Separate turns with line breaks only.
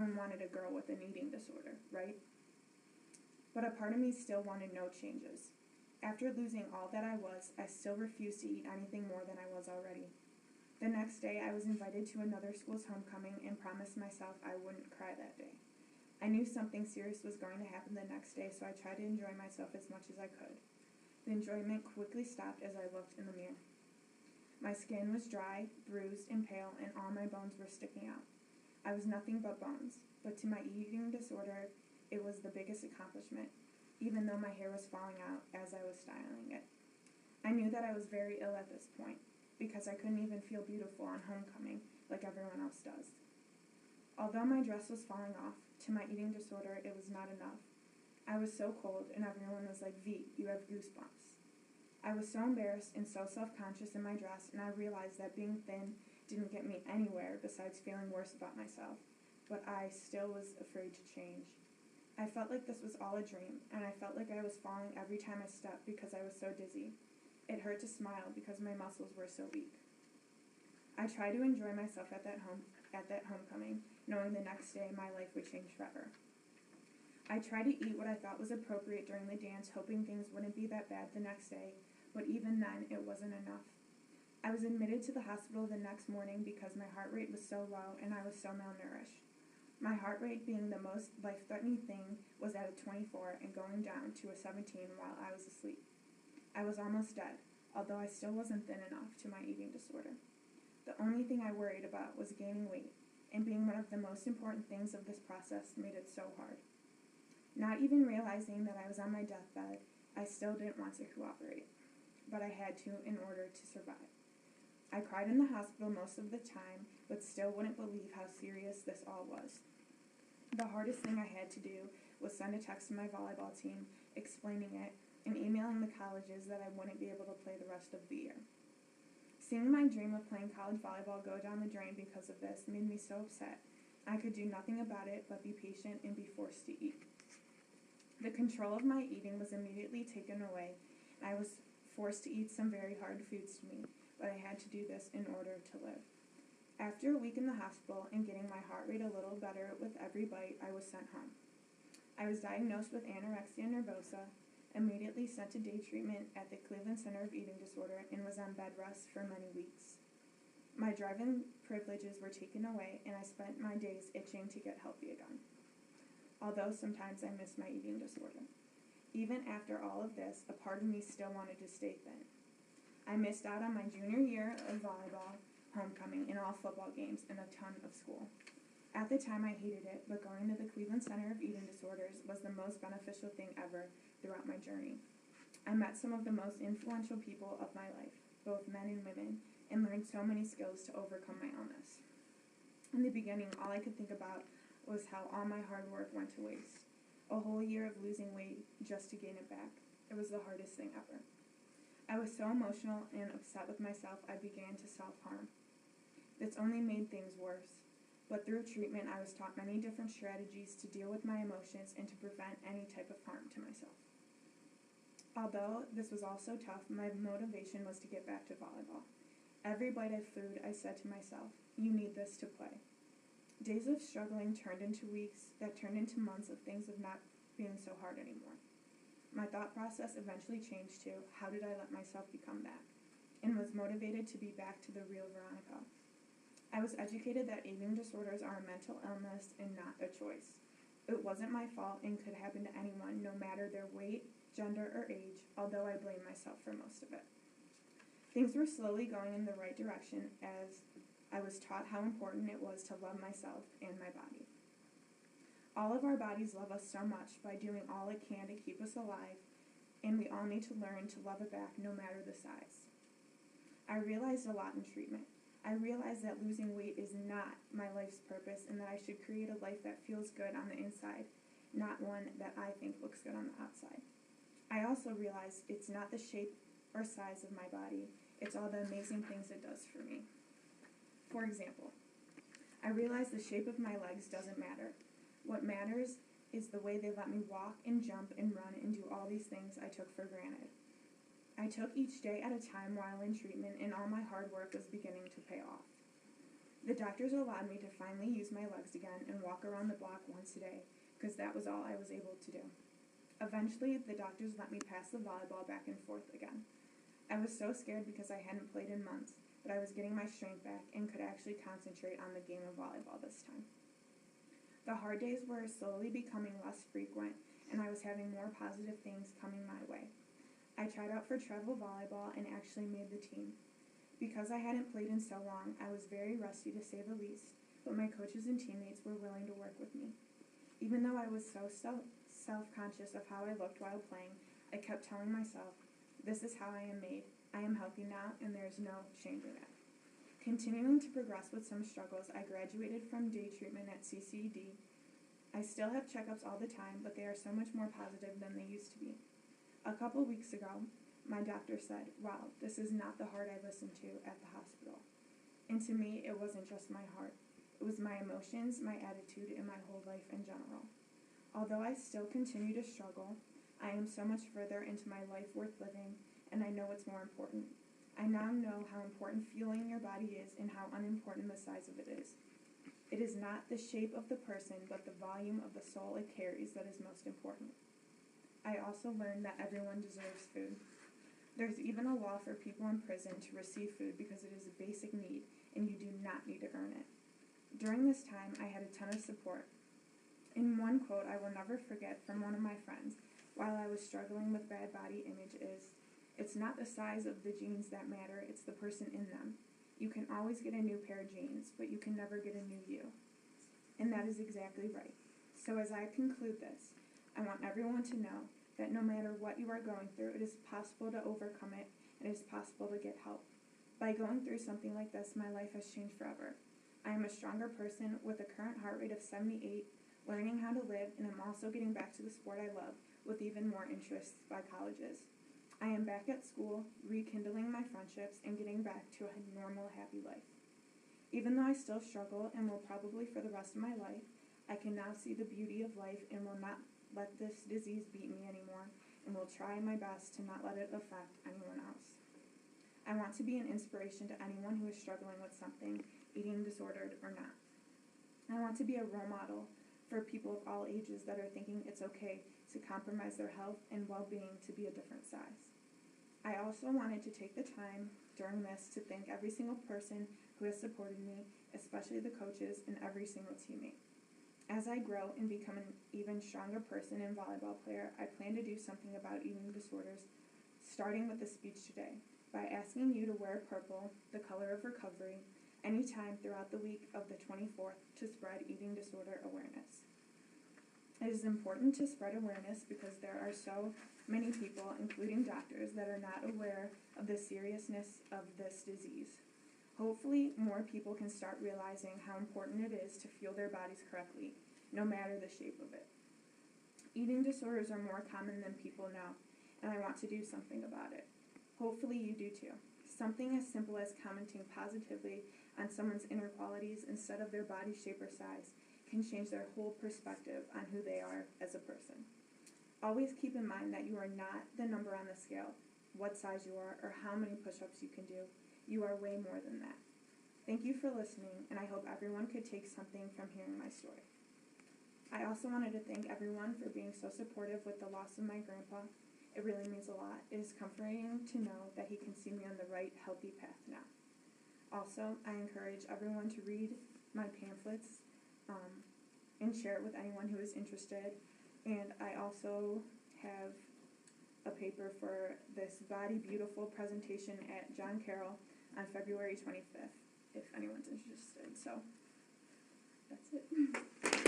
Everyone wanted a girl with an eating disorder, right? But a part of me still wanted no changes. After losing all that I was, I still refused to eat anything more than I was already. The next day, I was invited to another school's homecoming and promised myself I wouldn't cry that day. I knew something serious was going to happen the next day, so I tried to enjoy myself as much as I could. The enjoyment quickly stopped as I looked in the mirror. My skin was dry, bruised, and pale, and all my bones were sticking out. I was nothing but bones, but to my eating disorder, it was the biggest accomplishment, even though my hair was falling out as I was styling it. I knew that I was very ill at this point, because I couldn't even feel beautiful on homecoming like everyone else does. Although my dress was falling off, to my eating disorder, it was not enough. I was so cold, and everyone was like, "V, you have goosebumps." I was so embarrassed and so self-conscious in my dress, and I realized that being thin didn't get me anywhere besides feeling worse about myself, but I still was afraid to change. I felt like this was all a dream, and I felt like I was falling every time I stepped because I was so dizzy. It hurt to smile because my muscles were so weak. I tried to enjoy myself at that homecoming, knowing the next day my life would change forever. I tried to eat what I thought was appropriate during the dance, hoping things wouldn't be that bad the next day, but even then, it wasn't enough. I was admitted to the hospital the next morning because my heart rate was so low and I was so malnourished. My heart rate, being the most life-threatening thing, was at a 24 and going down to a 17 while I was asleep. I was almost dead, although I still wasn't thin enough to my eating disorder. The only thing I worried about was gaining weight, and being one of the most important things of this process made it so hard. Not even realizing that I was on my deathbed, I still didn't want to cooperate, but I had to in order to survive. I cried in the hospital most of the time, but still wouldn't believe how serious this all was. The hardest thing I had to do was send a text to my volleyball team explaining it and emailing the colleges that I wouldn't be able to play the rest of the year. Seeing my dream of playing college volleyball go down the drain because of this made me so upset. I could do nothing about it but be patient and be forced to eat. The control of my eating was immediately taken away, and I was forced to eat some very hard foods to me, but I had to do this in order to live. After a week in the hospital and getting my heart rate a little better with every bite, I was sent home. I was diagnosed with anorexia nervosa, immediately sent to day treatment at the Cleveland Center of Eating Disorder, and was on bed rest for many weeks. My drive-in privileges were taken away, and I spent my days itching to get healthy again. Although sometimes I missed my eating disorder. Even after all of this, a part of me still wanted to stay thin. I missed out on my junior year of volleyball, homecoming, and all football games, and a ton of school. At the time, I hated it, but going to the Cleveland Center of Eating Disorders was the most beneficial thing ever throughout my journey. I met some of the most influential people of my life, both men and women, and learned so many skills to overcome my illness. In the beginning, all I could think about was how all my hard work went to waste. A whole year of losing weight just to gain it back. It was the hardest thing ever. I was so emotional and upset with myself, I began to self-harm. This only made things worse. But through treatment, I was taught many different strategies to deal with my emotions and to prevent any type of harm to myself. Although this was also tough, my motivation was to get back to volleyball. Every bite of food, I said to myself, "You need this to play." Days of struggling turned into weeks that turned into months of things of not being so hard anymore. My thought process eventually changed to, how did I let myself become that? And was motivated to be back to the real Veronica. I was educated that eating disorders are a mental illness and not a choice. It wasn't my fault and could happen to anyone, no matter their weight, gender, or age, although I blame myself for most of it. Things were slowly going in the right direction as I was taught how important it was to love myself and my body. All of our bodies love us so much by doing all it can to keep us alive, and we all need to learn to love it back no matter the size. I realized a lot in treatment. I realized that losing weight is not my life's purpose and that I should create a life that feels good on the inside, not one that I think looks good on the outside. I also realized it's not the shape or size of my body, it's all the amazing things it does for me. For example, I realized the shape of my legs doesn't matter. What matters is the way they let me walk and jump and run and do all these things I took for granted. I took each day at a time while in treatment, and all my hard work was beginning to pay off. The doctors allowed me to finally use my legs again and walk around the block once a day, because that was all I was able to do. Eventually, the doctors let me pass the volleyball back and forth again. I was so scared because I hadn't played in months, but I was getting my strength back and could actually concentrate on the game of volleyball this time. The hard days were slowly becoming less frequent, and I was having more positive things coming my way. I tried out for travel volleyball and actually made the team. Because I hadn't played in so long, I was very rusty to say the least, but my coaches and teammates were willing to work with me. Even though I was so self-conscious of how I looked while playing, I kept telling myself, this is how I am made. I am healthy now, and there is no changing it. Continuing to progress with some struggles, I graduated from day treatment at CCD. I still have checkups all the time, but they are so much more positive than they used to be. A couple weeks ago, my doctor said, wow, this is not the heart I listened to at the hospital. And to me, it wasn't just my heart. It was my emotions, my attitude, and my whole life in general. Although I still continue to struggle, I am so much further into my life worth living, and I know what's more important. I now know how important fueling your body is and how unimportant the size of it is. It is not the shape of the person, but the volume of the soul it carries that is most important. I also learned that everyone deserves food. There's even a law for people in prison to receive food because it is a basic need, and you do not need to earn it. During this time, I had a ton of support. In one quote I will never forget from one of my friends while I was struggling with bad body image is, it's not the size of the jeans that matter, it's the person in them. You can always get a new pair of jeans, but you can never get a new you. And that is exactly right. So as I conclude this, I want everyone to know that no matter what you are going through, it is possible to overcome it, and it is possible to get help. By going through something like this, my life has changed forever. I am a stronger person with a current heart rate of 78, learning how to live, and I'm also getting back to the sport I love with even more interests by colleges. I am back at school, rekindling my friendships, and getting back to a normal, happy life. Even though I still struggle and will probably for the rest of my life, I can now see the beauty of life and will not let this disease beat me anymore, and will try my best to not let it affect anyone else. I want to be an inspiration to anyone who is struggling with something, eating disordered or not. I want to be a role model for people of all ages that are thinking it's okay to compromise their health and well-being to be a different size. I also wanted to take the time during this to thank every single person who has supported me, especially the coaches and every single teammate. As I grow and become an even stronger person and volleyball player, I plan to do something about eating disorders, starting with the speech today, by asking you to wear purple, the color of recovery, anytime throughout the week of the 24th to spread eating disorder awareness. It is important to spread awareness because there are so many people, including doctors, that are not aware of the seriousness of this disease. Hopefully, more people can start realizing how important it is to fuel their bodies correctly, no matter the shape of it. Eating disorders are more common than people know, and I want to do something about it. Hopefully you do too. Something as simple as commenting positively on someone's inner qualities instead of their body shape or size can change their whole perspective on who they are as a person. Always keep in mind that you are not the number on the scale, what size you are, or how many push-ups you can do. You are way more than that. Thank you for listening, and I hope everyone could take something from hearing my story. I also wanted to thank everyone for being so supportive with the loss of my grandpa. It really means a lot. It is comforting to know that he can see me on the right, healthy path now. Also, I encourage everyone to read my pamphlets and share it with anyone who is interested. And I also have a paper for this Body Beautiful presentation at John Carroll on February 25th, if anyone's interested. So, that's it.